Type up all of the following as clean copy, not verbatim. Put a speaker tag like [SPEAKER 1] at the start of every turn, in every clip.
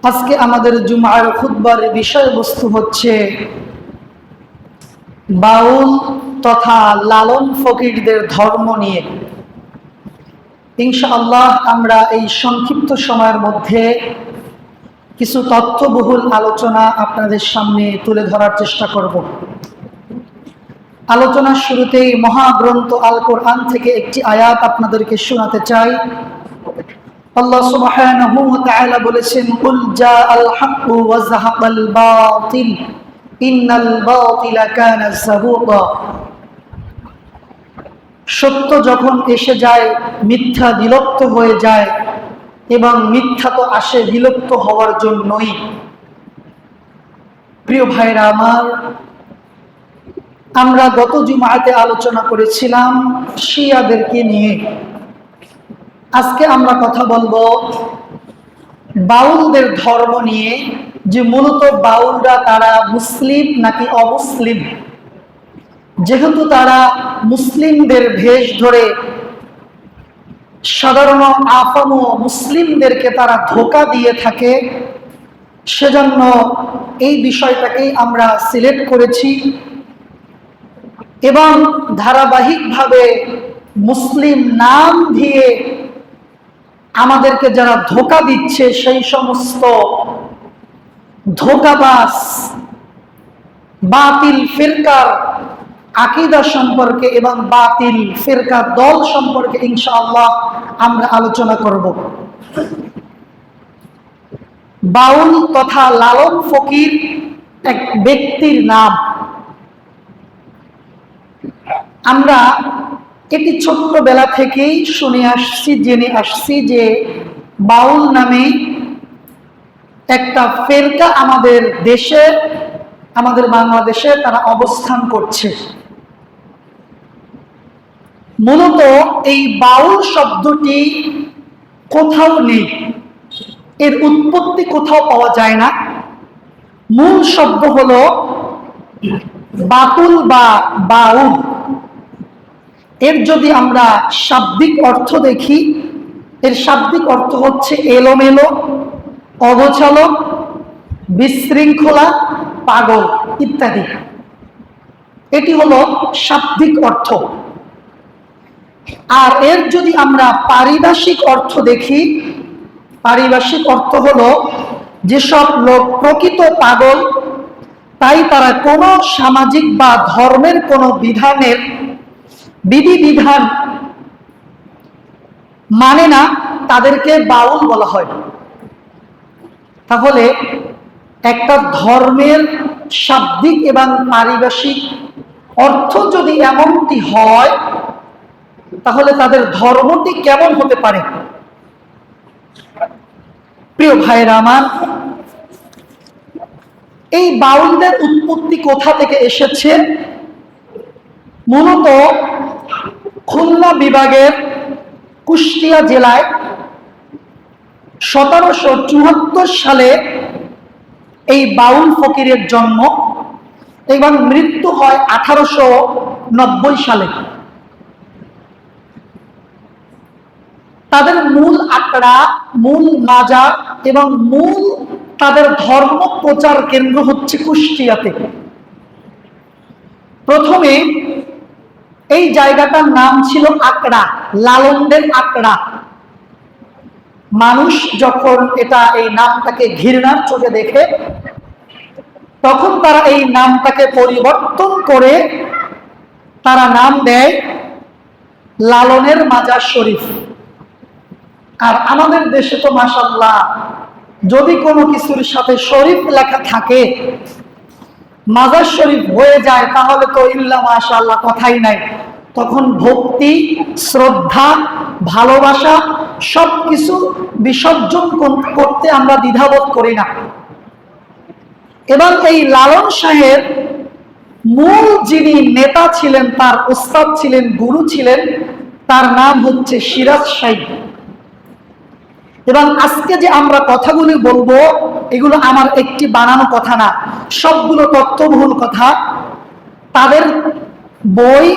[SPEAKER 1] আজকে আমাদের জুমার খুতবার বিষয়বস্তু হচ্ছে বাউল তথা লালন ফকিরদের ধর্ম নিয়ে। ইনশাআল্লাহ আমরা এই সংক্ষিপ্ত সময়ের মধ্যে কিছু তথ্যবহুল আলোচনা আপনাদের সামনে তুলে ধরার চেষ্টা করব। আলোচনার শুরুতেই মহাগ্রন্থ আল কোরআন থেকে একটি আয়াত আপনাদেরকে শোনাতে চাই। আল্লাহ সুবহানাহু ওয়া তাআলা বলেছেন, কুল জাআল হাক্কু ওয়া যাহাকাল বাতিল ইন্নাল বাতিলা কানা যাহুকা। সত্য যখন এসে যায় মিথ্যা বিলুপ্ত হয়ে যায়, এবং মিথ্যা তো আসে বিলুপ্ত হওয়ার জন্যই। প্রিয় ভাইরা আমার, আমরা গত জুমাতে আলোচনা করেছিলাম শিয়াদেরকে নিয়ে। আজকে আমরা কথা বলবো বাউলদের ধর্ম নিয়ে, যে মূলত বাউলরা তারা মুসলিম নাকি অমুসলিম। যেহেতু তারা মুসলিমদের ভেষ ধরে সাধারণ আফাম মুসলিমদেরকে তারা ধোঁকা দিয়ে থাকে, সেজন্য এই বিষয়টাকেই আমরা সিলেক্ট করেছি এবং ধারাবাহিকভাবে মুসলিম নাম দিয়ে আমাদেরকে যারা ধোঁকা দিচ্ছে, সেই সমস্ত ধোঁকাবাজ বাতিল ফিরকার আকীদা সম্পর্কে এবং বাতিল ফিরকা দল সম্পর্কে ইনশাআল্লাহ আমরা আলোচনা করব। বাউল তথা লালন ফকির এক ব্যক্তির নাম। আমরা এটি ছোট্টবেলা থেকেই শুনে আসছি, জেনে আসছি যে বাউল নামে একটা ফেরকা আমাদের দেশে, আমাদের বাংলাদেশে তারা অবস্থান করছে। মূলত এই বাউল শব্দটি কোথাও নেই, এর উৎপত্তি কোথাও পাওয়া যায় না। মূল শব্দ হলো বাতুল বা বাউল। এর যদি আমরা শাব্দিক অর্থ দেখি, এর শাব্দিক অর্থ হচ্ছে এলোমেলো, অগোছালো, বিশৃঙ্খলা, পাগল ইত্যাদি। এটি হলো শাব্দিক অর্থ। আর এর যদি আমরা পারিভাষিক অর্থ দেখি, পারিভাষিক অর্থ হলো যেসব লোক প্রকৃত পাগল, তাই তারা কোনো সামাজিক বা ধর্মের কোনো বিধানের বিধিবিধান মানে না, তাদেরকে বাউল বলা হয়। তাহলে একটা ধর্মের শাব্দিক এবং পারিভাষিক অর্থ যদি এমনটি হয়, তাহলে তাদের ধর্মটি কেমন হতে পারে? প্রিয় ভাইরা আমার, এই বাউলদের উৎপত্তি কোথা থেকে এসেছে? মূলত খুলনা বিভাগের কুষ্টিয়া জেলায় 1774 সালে এই বাউল ফকিরের জন্ম এবং মৃত্যু হয় 1890 সালে। তাদের মূল আকড়া, মূল মাজার এবং মূল তাদের ধর্ম প্রচার কেন্দ্র হচ্ছে কুষ্টিয়াতে। প্রথমে এই জায়গাটার নাম ছিল আকড়া, লালনদের আকড়া। মানুষ যখন এই নামটাকে ঘৃণার চোখে দেখে, তখন তারা এই নামটাকে পরিবর্তন করে তারা নাম দেয় লালনের মাজার শরীফ। আর আমাদের দেশে তো মাশাআল্লাহ, যদি কোনো কিছুর সাথে শরীফ লেখা থাকে, মাজার শরীফ হয়ে যায়, তাহলে তো ইল্লা মাশাআল্লাহ কথাই নাই। তখন ভক্তি, শ্রদ্ধা, ভালোবাসা সবকিছু বিসর্জন করতে আমরা দ্বিধাবোধ করি না। এবং এই লালন সাহেব মূল যিনি নেতা ছিলেন, তার উস্তাদ ছিলেন, গুরু ছিলেন, তার নাম হচ্ছে সিরাজ সাহেব। এবং আজকে যে আমরা কথাগুলি বলবো, এগুলো আমার একটি বানানো কথা না, সবগুলো তথ্যবহুল কথা। তাদের বই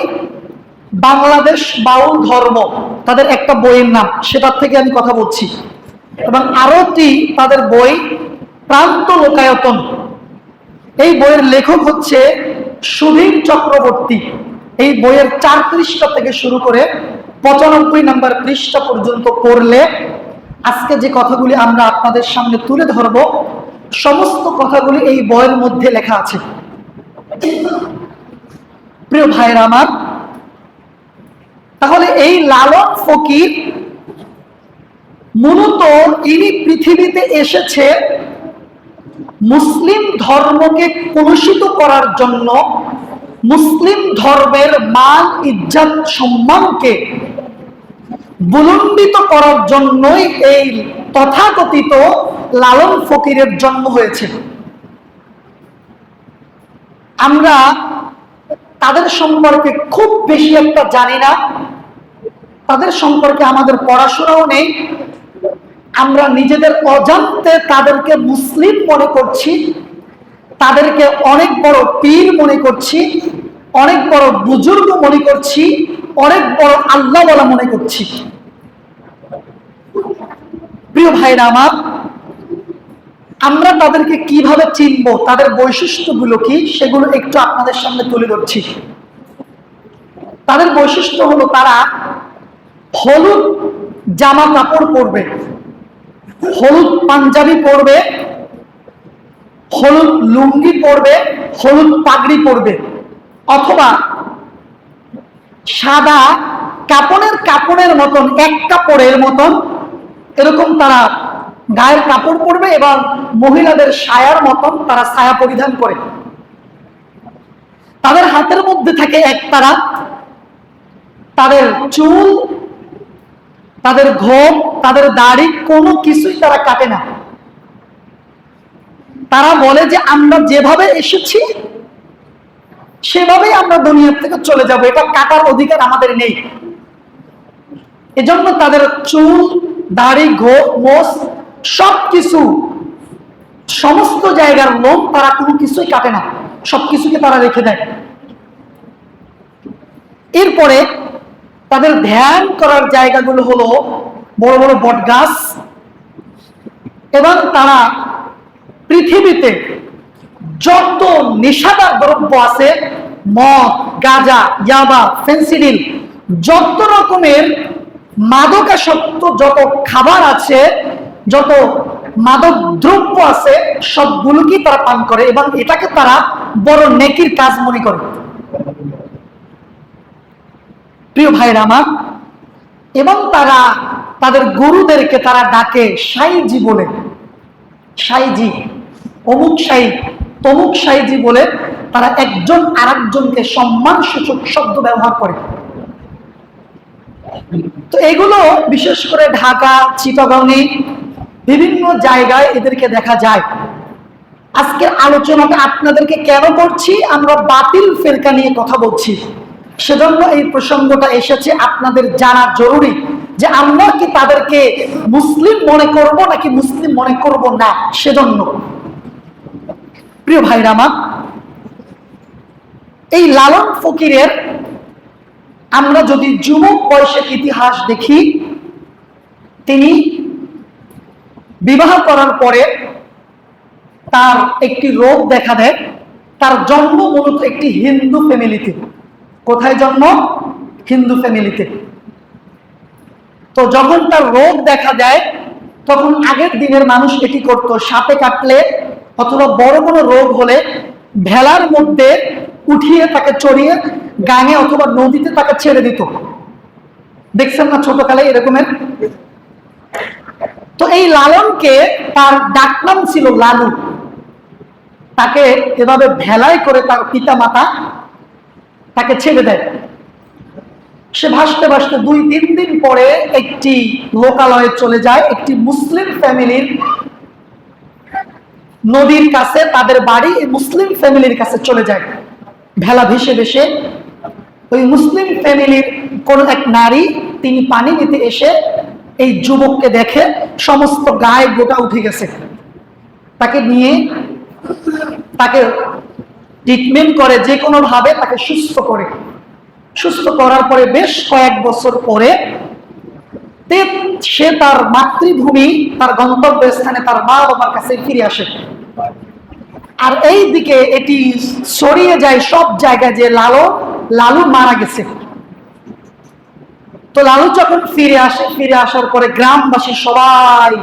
[SPEAKER 1] বাংলাদেশ বাউল ধর্ম, তাদের একটা বইয়ের নাম, সেটার থেকে আমি কথা বলছি। এবং আরোটি তাদের বই প্রান্ত লোকায়তন। এই বইয়ের লেখক হচ্ছে সুধীর চক্রবর্তী। এই বইয়ের 4 পৃষ্ঠা থেকে শুরু করে 95 নম্বর পৃষ্ঠা পর্যন্ত পড়লে আজকে যে কথাগুলি আমরা আপনাদের সামনে তুলে ধরব, সমস্ত কথাগুলি এই বইয়ের মধ্যে লেখা আছে। প্রিয় ভাইরা আমার, তাহলে এই লালন ফকির মূলত ইনি পৃথিবীতে এসেছে মুসলিম ধর্মকে কলুষিত করার জন্য, মুসলিম ধর্মের মান ইজ্জত সম্মানকে বুলন্দিত করার জন্যই এই তথাকথিত লালন ফকিরের জন্ম হয়েছে। আমরা তাদের সম্পর্কে খুব বেশি একটা জানি না, তাদের সম্পর্কে আমাদের পড়াশোনাও নেই। আমরা নিজেদের অজান্তে তাদেরকে মুসলিম মনে করছি, তাদেরকে অনেক বড় পীর মনে করছি, অনেক বড় বুজুর্গ মনে করছি, অনেক বড় আল্লাহওয়ালা মনে করছি। প্রিয় ভাইরা আমার, আমরা তাদেরকে কিভাবে চিনব, তাদের বৈশিষ্ট্যগুলো কি, সেগুলো একটু আপনাদের সামনে তুলে ধরছি। তাদের বৈশিষ্ট্য হলো তারা হলুদ জামা কাপড় পরবে, হলুদ পাঞ্জাবি পরবে, হলুদ লুঙ্গি পরবে, হলুদ পাগড়ি পরবে, অথবা সাদা কাপড়ের মতন, এক কাপড়ের মতন এরকম তারা গায়ের কাপড় পরবে, এবং মহিলাদের সায়ার মতন তারা ছায়া পরিধান করে। তাদের হাতের মধ্যে থাকে একতারা, তাদের চুল, তাদের গোঁফ, তাদের দাড়ি কোনো কিছুই তারা কাটে না। তারা বলে যে আমরা যেভাবে এসেছি সেভাবেই আমরা দুনিয়া থেকে চলে যাব, এটা কাটার অধিকার আমাদের নেই। এজন্য তাদের চুল, দাড়ি, গোঁফ, মোষ সবকিছু, সমস্ত জায়গার লোম তারা কোনো কিছুই কাটে না, সবকিছুকে তারা রেখে দেয়। এরপরে তাদের ধ্যান করার জায়গাগুলো হলো বড় বড় বট গাছ, এবং তারা পৃথিবীতে যত নেশাদার দ্রব্য আছে, মদ, গাঁজা, ইয়াবা, ফেন্সিডিল, যত রকমের মাদকাসক্ত যত খাবার আছে, যত মাদক দ্রব্য আছে, সবগুলোকেই তারা পান করে, এবং এটাকে তারা বড় নেকির কাজ মনে করে। প্রিয় ভাইরা আমার, এবং তারা তাদের গুরুদেরকে তারা ডাকে সাইজি বলে, সাইজি, অমুক সাই, তমুক সাইজি বলে তারা একজন আরেকজনকে সম্মান সূচক শব্দ ব্যবহার করে। তো এগুলো বিশেষ করে ঢাকা, চিটাগংয়ে বিভিন্ন জায়গায় এদেরকে দেখা যায়। আজকের আলোচনাটা আপনাদেরকে কেন করছি, আমরা বাতিল ফেরকা নিয়ে কথা বলছি, সেজন্য এই প্রসঙ্গটা এসেছে। আপনাদের জানা জরুরি যে আমরা কি তাদেরকে মুসলিম মনে করব নাকি মুসলিম মনে করব না, সেজন্য। প্রিয় ভাইরা আমার, এই লালন ফকিরের আমরা যদি যুবক বয়সের ইতিহাস দেখি, তিনি বিবাহ করার পরে তার একটি রোগ দেখা দেয়। তার জন্ম মূলত একটি হিন্দু ফ্যামিলিতে। কোথায় জন্ম? হিন্দু ফ্যামিলিতে। তো যখন তার রোগ দেখা দেয়, তখন আগের দিনের মানুষ এটি করত, সাপে কাটলে অথবা বড় কোনো রোগ হলে ভেলার মধ্যে উঠিয়ে তাকে চড়িয়ে গাঙে অথবা নদীতে তাকে ছেড়ে দিত। দেখছেন না ছোটকালে এরকমের? তো এই লালনকে, তার ডাকনাম ছিল লালু। তাকে এভাবে ভেলায় করে তার পিতা মাতা তাকে ছেড়ে দেয়। সে ভাসতে ভাসতে 2-3 দিন পরে একটি লোকালয়ে চলে যায়, একটি মুসলিম ফ্যামিলির নদীর কাছে তাদের বাড়ি, মুসলিম ফ্যামিলির কাছে চলে যায় ভেলা ভেসে ভেসে। ওই মুসলিম ফ্যামিলির কোন এক নারী, তিনি পানি নিতে এসে এই যুবককে দেখে, সমস্ত গায়ে গোটা উঠে গেছে। তাকে নিয়ে তাকে ট্রিটমেন্ট করে, যে কোনো ভাবে তাকে সুস্থ করে। সুস্থ করার পরে বেশ কয়েক বছর পরে সে তার মাতৃভূমি, তার গন্তব্যস্থানে তার মা বাবার কাছে ফিরে আসে। আর এই দিকে এটি ছড়িয়ে যায় সব জায়গায় যে লালু মারা গেছে। তো লালু যখন ফিরে আসে, ফিরে আসার পরে গ্রামবাসী সবাই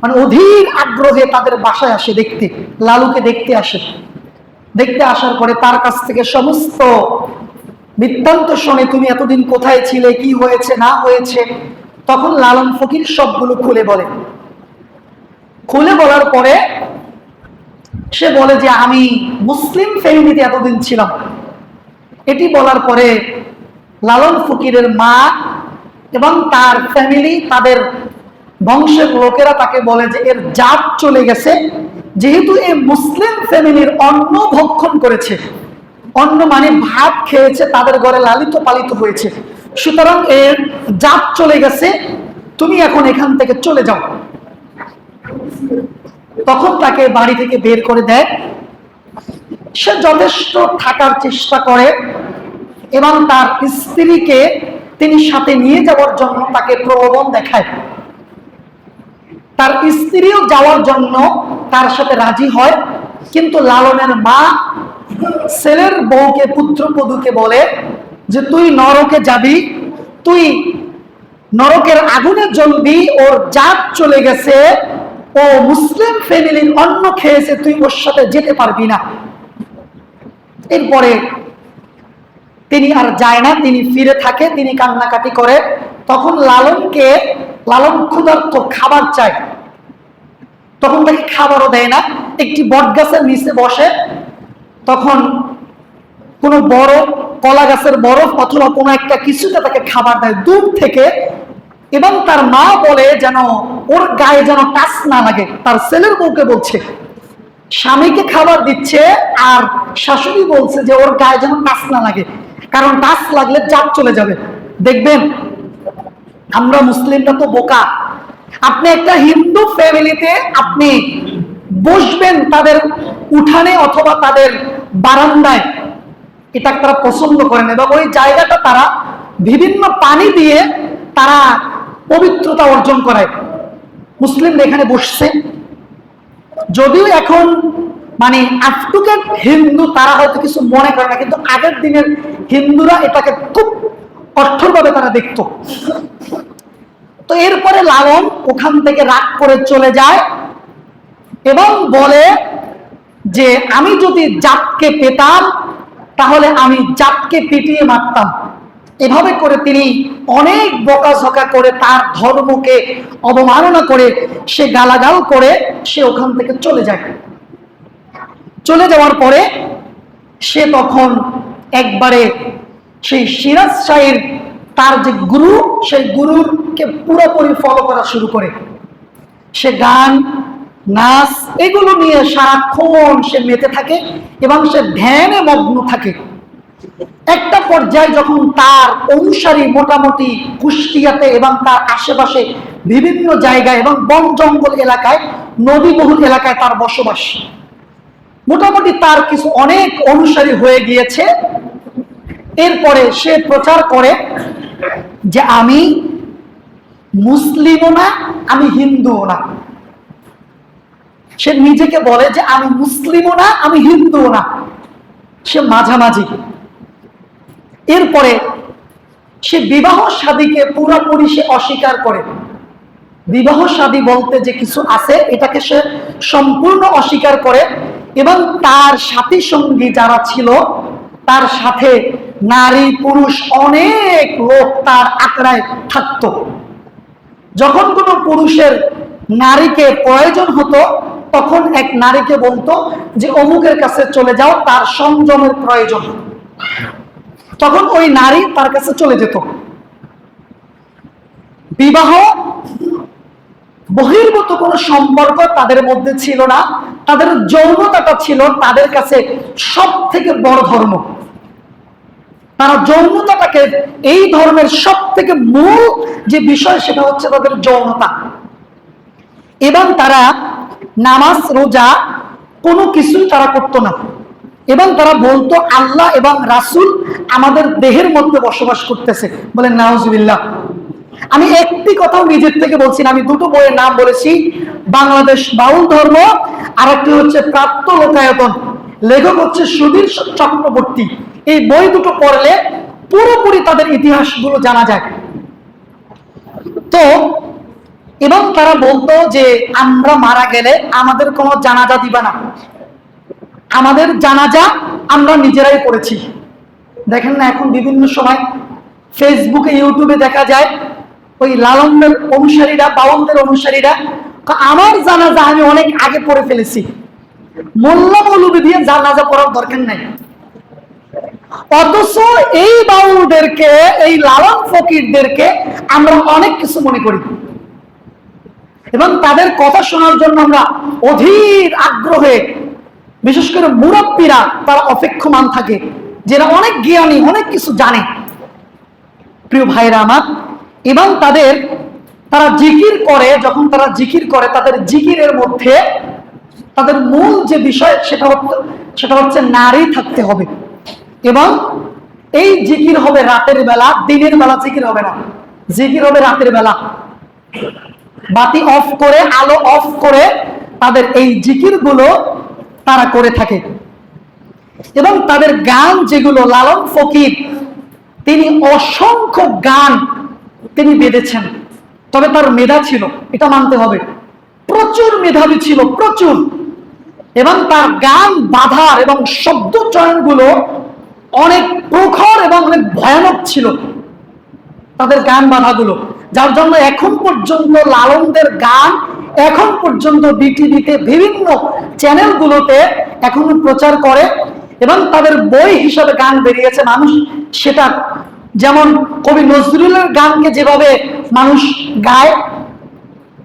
[SPEAKER 1] মানে অধীর আগ্রহে তাদের বাসায় আসে দেখতে, লালুকে দেখতে আসে। দেখতে আসার পরে তার কাছ থেকে সমস্ত বৃত্তান্ত শুনে, তুমি এতদিন কোথায় ছিলে, কি হয়েছে না হয়েছে। তখন লালন ফকির সবগুলো খুলে বলে। খুলে বলার পরে সে বলে যে আমি মুসলিম ফ্যামিলিতে এতদিন ছিলাম। এটি বলার পরে লালন ফকিরের মা এবং তার ফ্যামিলি, তাদের বংশের লোকেরা তাকে বলে যে এর জাত চলে গেছে, যেহেতু এই মুসলিম ফ্যামিলির অন্ন ভক্ষণ করেছে, অন্ন মানে ভাত খেয়েছে, তাদের ঘরে লালিত পালিত হয়েছে, সুতরাং এর জাত চলে গেছে, তুমি এখন এখান থেকে চলে যাও। তখন তাকে বাড়ি থেকে বের করে দেয়। সে যথেষ্ট থাকার চেষ্টা করে এবং তার স্ত্রীকে তিনি সাথে নিয়ে যাওয়ার জন্য তাকে প্রলোভন দেখায়। তার স্ত্রীও যাওয়ার জন্য তার সাথে রাজি হয়, কিন্তু লালনের মা ছেলের বউকে, পুত্রবধূকে বলে যে তুই নরকে যাবি, তুই নরকের আগুনে জ্বলবি, ওর জাত চলে গেছে, ও মুসলিম ফ্যামিলির অন্ন খেয়েছে, তুই ওর সাথে যেতে পারবি না। এরপরে তিনি আর যায় না, তিনি ফিরে থাকে, তিনি কান্নাকাটি করে। তখন লালন ক্ষুধার্ত, খাবার চায়। তখন তাকে খাবারও দেয় না। একটি বট গাছের নিচে বসে, তখন কোনো বরফ, কলা গাছের বরফ অথবা কোনো একটা কিছুতে তাকে খাবার দেয় দূর থেকে। এবং তার মা বলে যেন ওর গায়ে যেন টাচ না লাগে। তার ছেলের বউকে বলছে, স্বামীকে খাবার দিচ্ছে আর শাশুড়ি বলছে যে ওর গায়ে যেন টাচ না লাগে, কারণ টাচ লাগলে জাত চলে যাবে। দেখবেন আমরা মুসলিমরা তো বোকা। আপনি একটা হিন্দু ফ্যামিলিতে আপনি বসবেন তাদের উঠানে অথবা তাদের বারান্দায়, এটা তারা পছন্দ করেন এবং ওই জায়গাটা তারা বিভিন্ন পানি দিয়ে তারা পবিত্রতা অর্জন করায়। মুসলিমরা এখানে বসছে, যদিও এখন মানে আফটুকের হিন্দু তারা হয়তো কিছু মনে করে না, কিন্তু আগের দিনের হিন্দুরা এটাকে খুব কঠোরভাবে তারা দেখত। তো এরপরে লালন ওখান থেকে রাগ করে চলে যায় এবং বলে যে আমি যদি জাতকে পেতাম তাহলে আমি জাতকে পিটিয়ে মারতাম। এভাবে করে তিনি অনেক বকাঝকা করে, তার ধর্মকে অবমাননা করে, সে গালাগাল করে সে ওখান থেকে চলে যায়। চলে যাওয়ার পরে সে তখন একবারে সেই সিরাজ শাহীর তার যে গুরু, সেই গুরুকে পুরোপুরি ফলো করা শুরু করে। সে গান, নাচ এগুলো নিয়ে সারাক্ষণ সে মেতে থাকে এবং সে ধ্যানে মগ্ন থাকে। একটা পর্যায়ে যখন তার অনুসারী মোটামুটি কুষ্টিয়াতে এবং তার আশেপাশে বিভিন্ন জায়গায় এবং বন জঙ্গল এলাকায়, নদীবহুল এলাকায় তার বসবাস, মোটামুটি তার কিছু অনেক অনুসারী হয়ে গিয়েছে। এরপরে সে প্রচার করে যে আমি মুসলিমও না, আমি হিন্দুও না। সে নিজেকে বলে যে আমি মুসলিমও না, আমি হিন্দুও না, সে মাঝামাঝি। এরপরে সে বিবাহ শাদীকে পুরোপুরি সে অস্বীকার করে। বিবাহ শাদী বলতে যে কিছু আছে এটাকে সে সম্পূর্ণ অস্বীকার করে এবং তার সাথী সঙ্গী যারা ছিল তার সাথে নারী পুরুষ অনেক লোক তার আঁকড়ায় থাকত। যখন কোনো পুরুষের নারীকে প্রয়োজন হতো তখন এক নারীকে বলতো যে অমুকের কাছে চলে যাও, তার সংযমের প্রয়োজন। তখন ওই নারী তার কাছে চলে যেত। বিবাহ বহির্ভূত কোনো সম্পর্ক তাদের মধ্যে ছিল না, তাদের যৌনতাটা ছিল তাদের কাছে সব থেকে বড় ধর্ম। তারা যৌনতাটাকে, এই ধর্মের সব থেকে মূল যে বিষয় সেটা হচ্ছে তাদের যৌনতা। এবং তারা নামাজ রোজা কোনো কিছুই তারা করতো না এবং তারা বলতো আল্লাহ এবং রাসূল আমাদের দেহের মধ্যে বসবাস করতেছে। বলেন নাউজুবিল্লাহ। আমি একটি কথাও নিজের থেকে বলছি না, আমি দুটো বইয়ের নাম বলেছি, বাংলাদেশ বাউল ধর্ম, আর একটি হচ্ছে প্রাপ্ত লোকায়তন, লেখক হচ্ছে সুধীর চক্রবর্তী। এই বই দুটো পড়লে পুরোপুরি তাদের ইতিহাসগুলো জানা যায়। তো এবং তারা বলতো যে আমরা মারা গেলে আমাদের কোনো জানাজা দিবা না, আমাদের জানাজা আমরা নিজেরাই করেছি। দেখেন না এখন বিভিন্ন সময় ফেসবুকে ইউটিউবে দেখা যায় ওই লালনদের অনুসারীরা, বাউলদের অনুসারীরা, আমার জানাজা আমি অনেক আগে পড়ে ফেলেছি, মোল্লা মৌলবী দিয়ে জানাজা পড়ার দরকার নাই। অথচ এই বাউলদেরকে, এই লালন ফকিরদেরকে আমরা অনেক কিছু মনে করি এবং তাদের কথা শোনার জন্য আমরা অধীর আগ্রহে, বিশেষ করে মুরব্বীরা তারা অপেক্ষমান থাকে, যারা অনেক জ্ঞানী, অনেক কিছু জানে। প্রিয় ভাইরা আমার, এবং তারা জিকির করে, যখন তারা জিকির করে তাদের জিকিরের মধ্যে তাদের মূল যে বিষয় সেটা হচ্ছে নারী থাকতে হবে। এবং এই জিকির হবে রাতের বেলা, দিনের বেলা জিকির হবে না, জিকির হবে রাতের বেলা, বাতি অফ করে, আলো অফ করে তাদের এই জিকির গুলো তারা করে থাকে। এবং তাদের গান যেগুলো, লালন ফকির তিনি অসংখ্য গান তিনি বেঁধেছেন, তবে তার মেধা ছিল, এটা মানতে হবে, প্রচুর মেধাবী ছিল, প্রচুর। এবং তার গান বাঁধার এবং শব্দ চয়নগুলো অনেক প্রখর এবং অনেক ভয়ানক ছিল তাদের গান বাঁধাগুলো, যার জন্য এখন পর্যন্ত লালনদের গান এখন পর্যন্ত বিটিভিতে বিভিন্ন চ্যানেলগুলোতে এখনো প্রচার করে এবং তাদের বই হিসাবে গান বেরিয়েছে। মানুষ সেটা, যেমন কবি নজরুলের গানকে যেভাবে মানুষ গায়,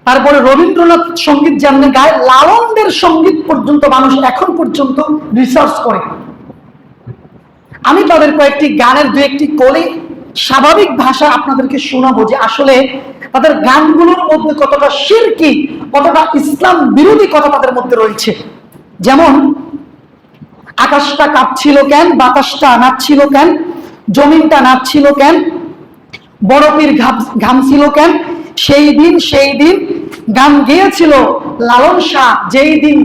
[SPEAKER 1] তারপরে রবীন্দ্রনাথ সঙ্গীত যেমন গায়, লালনদের সঙ্গীত পর্যন্ত মানুষ এখন পর্যন্ত রিসার্চ করে। আমি তাদের কয়েকটি গানের দু একটি কলি স্বাভাবিক ভাষা আপনাদেরকে শোনাবো, যে আসলে তাদের গানগুলোর মধ্যে কতটা শিরকি, কতটা ইসলাম বিরোধী কথা তাদের মধ্যে রয়েছে। যেমন, আকাশটা কাঁপছিল কেন, বাতাসটা নাচছিল কেন, জমিনটা নাচছিল কেন, বরফের ঘামছিল কেন, সেই দিন গান গেয়েছিল লালন শাহ যেই দিন।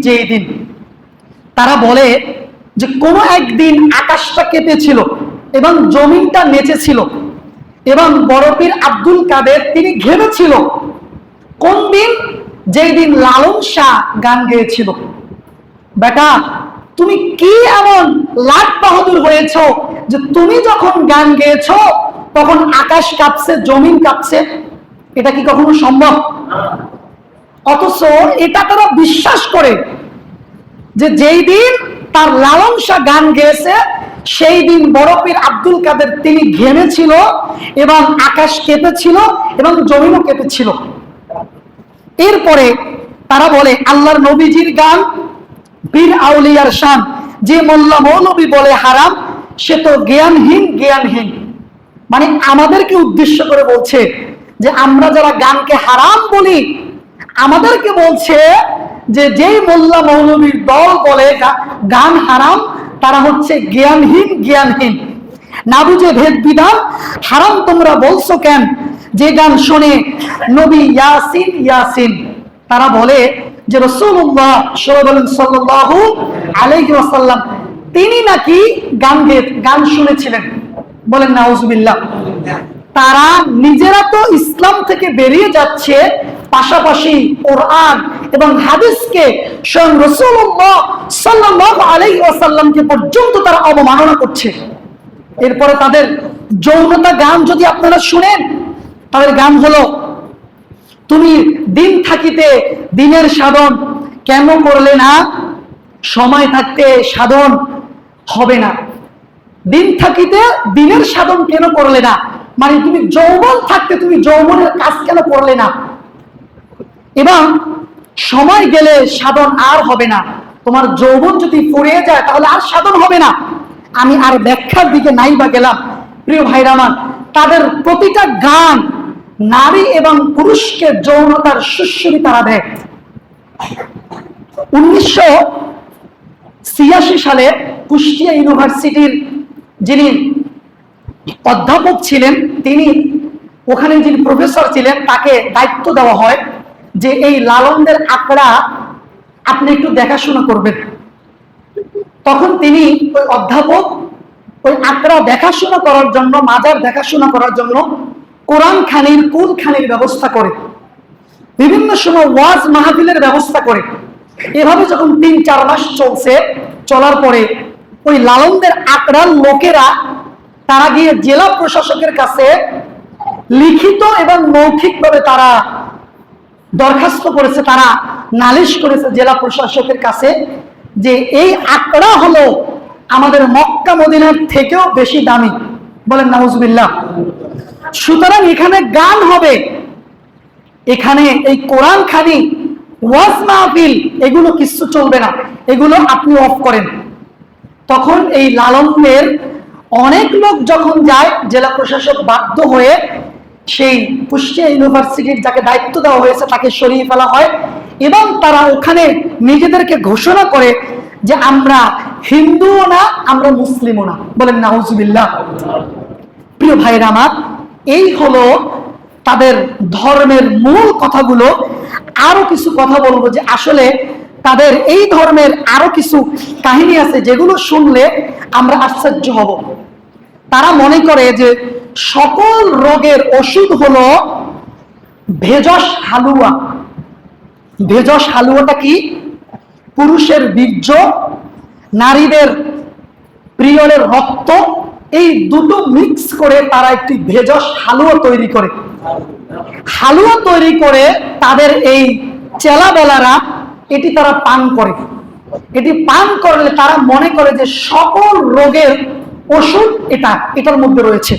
[SPEAKER 1] তারা বলে যে কোনো একদিন আকাশটা কেঁপেছিল এবং জমিনটা নেচেছিল এবং বরফের আব্দুল কাদের তিনি ঘেমেছিল। কোন দিন? যেই দিন লালন শাহ গান গেয়েছিল। বেটা, তুমি কি এমন লাট বাহাদুর হয়েছ যে তুমি যখন গান গেয়েছ তখন আকাশ কাঁপছে, জমিন কাঁপছে? এটা কি কখনো সম্ভব? অথচ এটা তারা বিশ্বাস করে যে যেই দিন তার লালন শাহ গান গেয়েছে সেই দিন বরফের আব্দুল কাদের তিনি ঘেমেছিল এবং আকাশ কেঁপেছিল এবং জমিনও কেঁপেছিল। এরপরে তারা বলে আল্লাহর নবীজির গান, বীর আউলিয়ার শান, যে মোল্লা মৌলবী বলে হারাম সে তো জ্ঞানহীন। মানে আমাদেরকে উদ্দেশ্য করে বলছে যে আমরা যারা গানকে হারাম বলি, আমাদেরকে বলছে যে যেই মোল্লা মৌলবীর দল বলে গান হারাম তারা হচ্ছে জ্ঞানহীন, না বুঝে ভেদ বিধান হারাম তোমরা বলছো কেন, যে গান শোনে নবী ইয়াসিন। তারা বলে যে রাসূলুল্লাহ সাল্লাল্লাহু আলাইহি ওয়াসাল্লাম তিনি নাকি গান শুনেছিলেন। বলেন নাউজুবিল্লাহ। তারা নিজেরা তো ইসলাম থেকে বেরিয়ে যাচ্ছে, পাশাপাশি কোরআন এবং হাদিসকে, স্বয়ং রাসূলুল্লাহ সাল্লাল্লাহু আলাইহি ওয়াসাল্লামকে পর্যন্ত তারা অবমাননা করছে। এরপরে তাদের যৌনতা গান যদি আপনারা শুনেন, তাদের গান হলো, তুমি দিন থাকিতে দিনের সাধন কেন করলে না, সময় থাকতে সাধন হবে না। দিন থাকিতে দিনের সাধন কেন করলে না, মানে তুমি যৌবন থাকতে তুমি যৌবনের কাজ কেন করলে না, এবং সময় গেলে সাধন আর হবে না। তোমার যৌবন যদি ফুরিয়ে যায় তাহলে আর সাধন হবে না। আমি আর ব্যাখ্যার দিকে নাই বা গেলাম। প্রিয় ভাইরা আমার, তাদের প্রতিটা গান নারী এবং পুরুষকে যৌনতার সুশ্রী তারা দেয়। 1986 সালে কুষ্টিয়া ইউনিভার্সিটির যিনি অধ্যাপক ছিলেন, তিনি ওখানে যিনি প্রফেসর ছিলেন তাকে দায়িত্ব দেওয়া হয় যে এই লালনদের আঁকড়া আপনি একটু দেখাশোনা করবেন। তখন তিনি ওই অধ্যাপক ওই আঁকড়া দেখাশোনা করার জন্য, মাজার দেখাশোনা করার জন্য কোরআন খানির, কুল খানির ব্যবস্থা করে, বিভিন্ন সময় ওয়াজ মাহফিলের ব্যবস্থা করে। এভাবে যখন ৩-৪ মাস চলছে, চলার পরে ওই লালনদের আঁকড়ার লোকেরা তারা গিয়ে জেলা প্রশাসকের কাছে লিখিত এবং মৌখিকভাবে তারা দরখাস্ত করেছে, তারা নালিশ করেছে জেলা প্রশাসকের কাছে যে এই আঁকড়া হলো আমাদের মক্কা মদিনার থেকেও বেশি দামি। বলেন নাউজুবিল্লাহ। সুতরাং এখানে গান হবে, এখানে এই কোরআন খানি, ওয়াজ মাহফিল এগুলো কিছু চলবে না, এগুলো আপনি অফ করেন। তখন এই লালনদের অনেক লোক যখন যায়, জেলা প্রশাসক বাধ্য হয়ে সেই কুষ্টিয়া ইউনিভার্সিটির যাকে দায়িত্ব দেওয়া হয়েছে তাকে সরিয়ে ফেলা হয় এবং তারা ওখানে নিজেদেরকে ঘোষণা করে যে আমরা হিন্দুও না, আমরা মুসলিমও না। বলেন নাউজুবিল্লাহ। প্রিয় ভাইরা আমার, এই হলো তাদের ধর্মের মূল কথাগুলো। আরো কিছু কথা বলবো যে আসলে তাদের এই ধর্মের আরো কিছু কাহিনী আছে যেগুলো শুনলে আমরা আশ্চর্য হব। তারা মনে করে যে সকল রোগের ওষুধ হলো ভেষজ হালুয়া। ভেষজ হালুয়াটা কি? পুরুষের বীর্য, নারীদের পিরিয়ডের রক্ত, এই দুটো মিক্স করে তারা একটি ভেষজ হালুয়া তৈরি করে। হালুয়া তৈরি করে তাদের এই চেলাবেলারা এটি তারা পান করে। এটি পান করলে তারা মনে করে যে সকল রোগের ওষুধ এটার মধ্যে রয়েছে।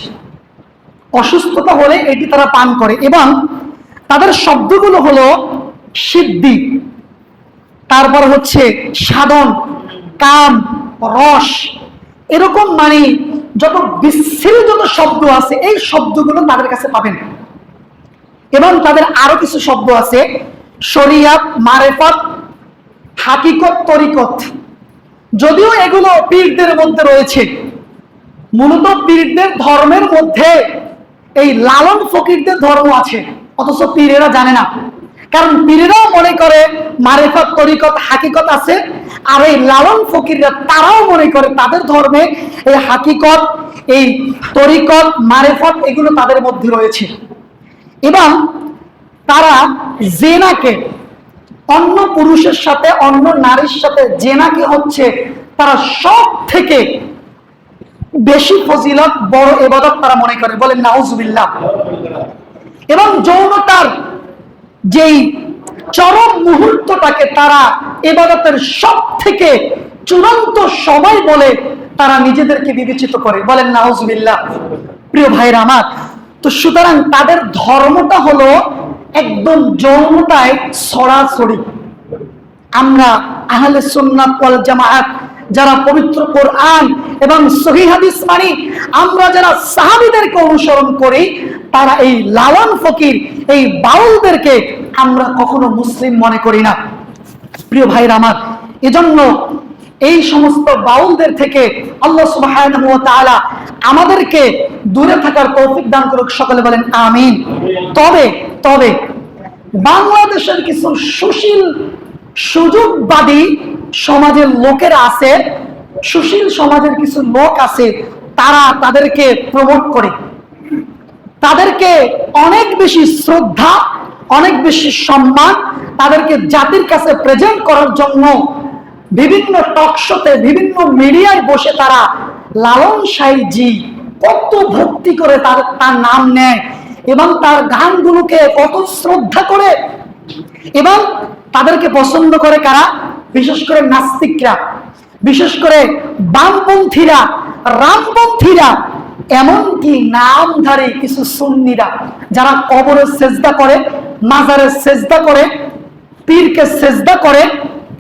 [SPEAKER 1] অসুস্থতা হলে এটি তারা পান করে এবং তাদের শব্দগুলো হলো সিদ্ধি, তারপর হচ্ছে সাধন, কাম, রস, এরকম মানে যত বিচ্ছিন্ন যত শব্দ আছে এই শব্দগুলো তাদের কাছে পাবেন। এবং তাদের আরো কিছু শব্দ আছে, শরিয়াত, মারেফত, হাকিকত, তরিকত। যদিও এগুলো পীরদের মধ্যে রয়েছে, মূলত পীরদের ধর্মের মধ্যে এই লালন ফকিরদের ধর্ম আছে, অথচ পীরেরা জানে না। কারণ পীরেরাও মনে করে মারেফত, তরিকত, হাকিকত আছে, আর এই লালন ফকিররা তারাও মনে করে তাদের ধর্মে এই হাকিকত, এই তরিকত, মারেফত এগুলো তাদের মধ্যে রয়েছে। এবং তারা জেনাকে, অন্য পুরুষের সাথে, অন্য নারীর সাথে জেনাকে হচ্ছে তারা সব থেকে বেশি ফজিলত, বড় ইবাদত তারা মনে করে। বলেন নাউজুবিল্লাহ। এবং যৌনতার যেই চরম মুহূর্তটাকে তারা ইবাদতের সব থেকে চূড়ান্ত সময় বলে তারা নিজেদেরকে বিবেচিত করে। বলেন নাউজুবিল্লাহ। প্রিয় ভাইরা আমার, তো সুতরাং তাদের ধর্মটা হলো একদম যৌনতায় সরাসরি। আমরা আহলে সুন্নাত ওয়াল জামাআত যারা পবিত্র কোরআন এবং সহিহ হাদিস মানি, আমরা যারা সাহাবীদেরকে অনুসরণ করি, তারা এই লালন ফকির, এই বাউলদেরকে আমরা কখনো মুসলিম মনে করি না। প্রিয় ভাইরা আমার, এজন্য এই সমস্ত বাউলদের থেকে আল্লাহ সুবহানাহু ওয়া তাআলা আমাদেরকে দূরে থাকার তৌফিক দান করুক। সকলে বলেন আমিন। তবে তবে বাংলাদেশের কিছু সুশীল, সুযোগবাদী সমাজের লোকেরা আছে, সুশীল সমাজের কিছু লোক আছে, তারা তাদেরকে প্রমোট করে, তাদেরকে অনেক বেশি শ্রদ্ধা, অনেক বেশি সম্মান, তাদেরকে জাতির কাছে প্রেজেন্ট করার জন্য বিভিন্ন টক শোতে, বিভিন্ন মিডিয়ায় বসে তারা লালন সাইজি কত ভক্তি করে তার নাম নেয় এবং তার গানগুলোকে কত শ্রদ্ধা করে। এবং তাদেরকে পছন্দ করে কারা? বিশেষ করে নাস্তিকরা, বিশেষ করে বামপন্থীরা, রামপন্থীরা, এমনকি নামধারী কিছু সুন্নিরা যারা কবরের সেজদা করে, মাজারের সেজদা করে, পীরকে সেজদা করে,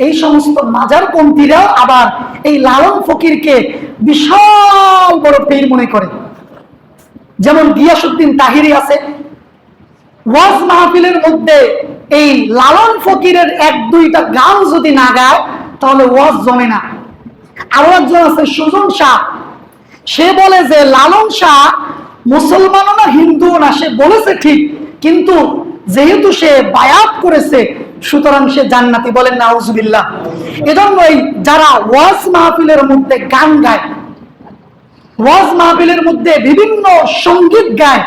[SPEAKER 1] এই সমস্ত মাজারপন্থীরাও আবার এই লালন ফকিরকে বিশাল বড় পীর মনে করে। যেমন গিয়াসউদ্দিন তাহিরি আছে, ওয়াজ মাহফিলের মধ্যে এই লালন ফকিরের 1-2টা গান যদি না গায় তাহলে ওয়াজ জমে না। আরো একজন আছে সুজন শাহ, সে বলে যে লালন শাহ মুসলমানও না হিন্দু না, সে বলেছে ঠিক, কিন্তু যেহেতু সে বায়াত করেছে সুতরাং সে জান্নাতি। বলেন নাউজুবিল্লাহ। এজন্যই যারা ওয়াজ মাহফিলের মধ্যে গান গায়, ওয়াজ মাহফিলের মধ্যে বিভিন্ন সঙ্গীত গায়,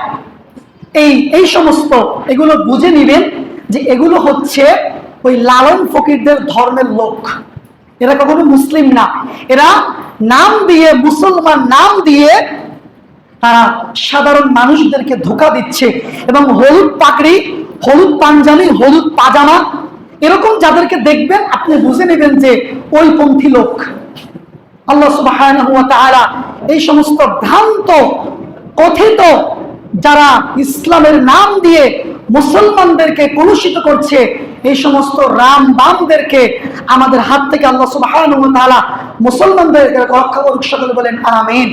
[SPEAKER 1] এই সমস্ত এগুলো বুঝে নিবেন যে এগুলো হচ্ছে ওই লালন ফকিরদের ধর্মের লোক। এরা কখনো মুসলিম না। এরা নাম দিয়ে, মুসলমান নাম দিয়ে তারা সাধারণ মানুষদেরকে ধোঁকা দিচ্ছে। এবং হলুদ পাগড়ি, হলুদ পাঞ্জাবি, হলুদ পাজামা এরকম যাদেরকে দেখবেন আপনি বুঝে নেবেন যে ওই পন্থী লোক। আল্লাহ সুবহানাহু ওয়া তাআলা এই সমস্ত ভ্রান্ত কথিত যারা ইসলামের নাম দিয়ে মুসলমানদেরকে কলুষিত করছে, এই সমস্ত রাম বামদেরকে আমাদের হাত থেকে আল্লাহ সুবহানাহু ওয়া তাআলা মুসলমানদেরকে রক্ষা করুক। সকলে বলেন আমিন।